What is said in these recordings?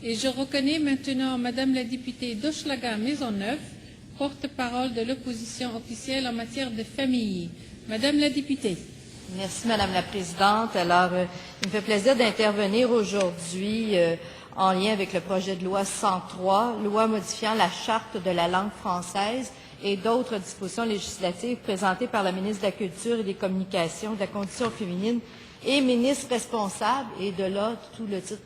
Et je reconnais maintenant Madame la députée d'Hochelaga Maisonneuve, porte-parole de l'opposition officielle en matière de famille. Madame la députée. Merci, Madame la Présidente. Alors, il me fait plaisir d'intervenir aujourd'hui en lien avec le projet de loi 103, loi modifiant la Charte de la langue française et d'autres dispositions législatives présentées par la ministre de la Culture et des Communications, de la Condition féminine et ministre responsable, et de là tout le titre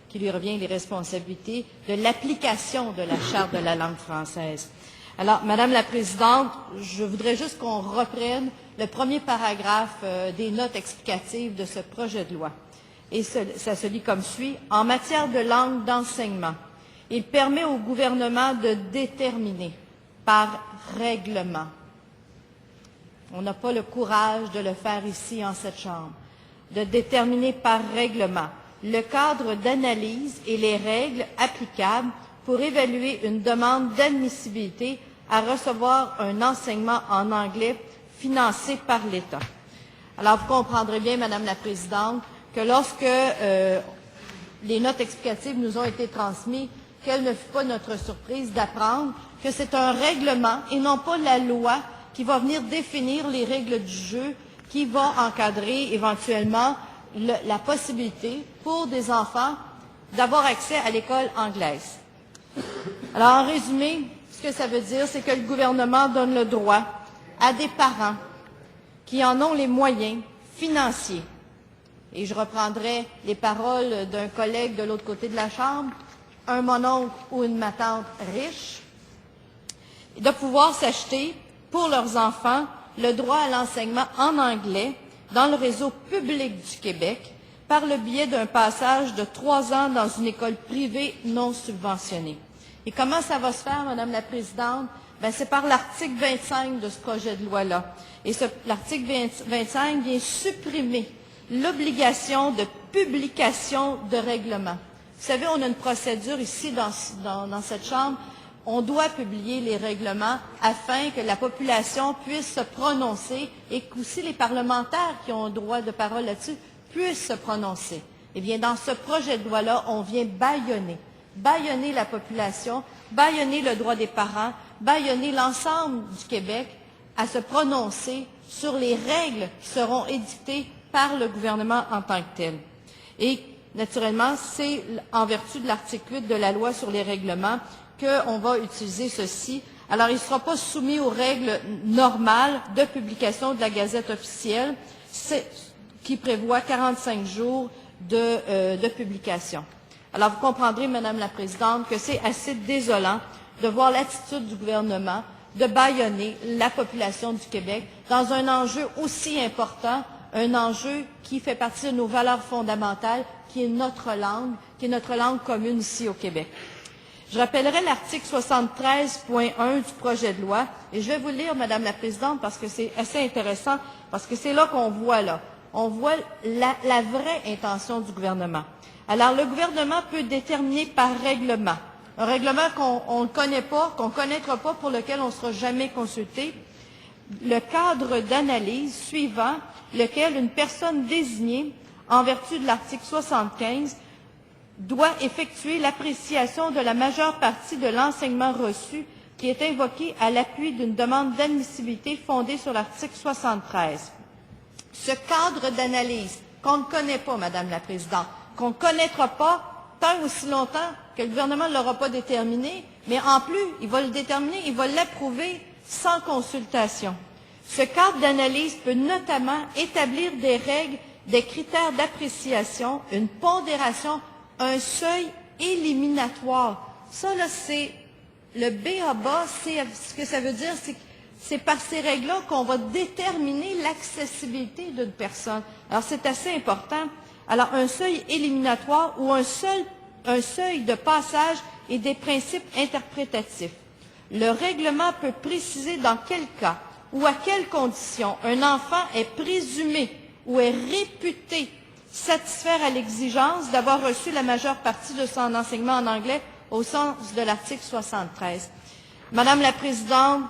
qui lui revient, les responsabilités de l'application de la Charte de la langue française. Alors, Madame la Présidente, je voudrais juste qu'on reprenne le premier paragraphe des notes explicatives de ce projet de loi. Et ça se lit comme suit. En matière de langue d'enseignement, il permet au gouvernement de déterminer par règlement. On n'a pas le courage de le faire ici en cette Chambre. De déterminer par règlement le cadre d'analyse et les règles applicables pour évaluer une demande d'admissibilité à recevoir un enseignement en anglais financé par l'État. Alors, vous comprendrez bien, Madame la Présidente, que lorsque les notes explicatives nous ont été transmises, quelle ne fut pas notre surprise d'apprendre que c'est un règlement et non pas la loi qui va venir définir les règles du jeu, qui va encadrer éventuellement la possibilité pour des enfants d'avoir accès à l'école anglaise. Alors, en résumé, ce que ça veut dire, c'est que le gouvernement donne le droit à des parents qui en ont les moyens financiers. Et je reprendrai les paroles d'un collègue de l'autre côté de la Chambre, un mononcle ou une matante riche, de pouvoir s'acheter pour leurs enfants le droit à l'enseignement en anglais dans le réseau public du Québec par le biais d'un passage de 3 ans dans une école privée non subventionnée. Et comment ça va se faire, Madame la Présidente? C'est par l'article 25 de ce projet de loi-là. Et l'article 25 vient supprimer l'obligation de publication de règlement. Vous savez, on a une procédure ici dans cette Chambre. On doit publier les règlements afin que la population puisse se prononcer et qu'aussi les parlementaires qui ont droit de parole là-dessus puissent se prononcer. Eh bien, dans ce projet de loi-là, on vient bâillonner la population, bâillonner le droit des parents, bâillonner l'ensemble du Québec à se prononcer sur les règles qui seront édictées par le gouvernement en tant que tel. Et, naturellement, c'est en vertu de l'article 8 de la loi sur les règlements qu'on va utiliser ceci. Alors, il ne sera pas soumis aux règles normales de publication de la Gazette officielle, qui prévoit 45 jours de publication. Alors, vous comprendrez, Madame la Présidente, que c'est assez désolant de voir l'attitude du gouvernement de bâillonner la population du Québec dans un enjeu aussi important, un enjeu qui fait partie de nos valeurs fondamentales, qui est notre langue commune ici au Québec. Je rappellerai l'article 73.1 du projet de loi, et je vais vous le lire, Madame la Présidente, parce que c'est assez intéressant, parce que c'est là qu'on voit, la vraie intention du gouvernement. Alors, le gouvernement peut déterminer par règlement, un règlement qu'on ne connaît pas, qu'on ne connaîtra pas, pour lequel on ne sera jamais consulté, le cadre d'analyse suivant lequel une personne désignée, en vertu de l'article 75, doit effectuer l'appréciation de la majeure partie de l'enseignement reçu qui est invoqué à l'appui d'une demande d'admissibilité fondée sur l'article 73. Ce cadre d'analyse qu'on ne connaît pas, Madame la Présidente, qu'on ne connaîtra pas tant aussi longtemps que le gouvernement ne l'aura pas déterminé, mais en plus, il va le déterminer, il va l'approuver sans consultation. Ce cadre d'analyse peut notamment établir des règles, des critères d'appréciation, une pondération, un seuil éliminatoire. Ça, là, c'est le B.A.-bas, ce que ça veut dire, c'est par ces règles-là qu'on va déterminer l'accessibilité d'une personne. Alors, c'est assez important. Alors, un seuil éliminatoire ou un seuil de passage et des principes interprétatifs. Le règlement peut préciser dans quel cas ou à quelles conditions un enfant est présumé ou est réputé satisfaire à l'exigence d'avoir reçu la majeure partie de son enseignement en anglais au sens de l'article 73. Madame la Présidente,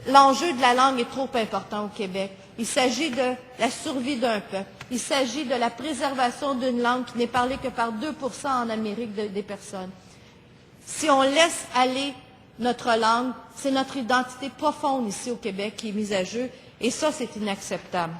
l'enjeu de la langue est trop important au Québec. Il s'agit de la survie d'un peuple. Il s'agit de la préservation d'une langue qui n'est parlée que par 2% en Amérique des personnes. Si on laisse aller notre langue, c'est notre identité profonde ici au Québec qui est mise à jeu, et ça, c'est inacceptable.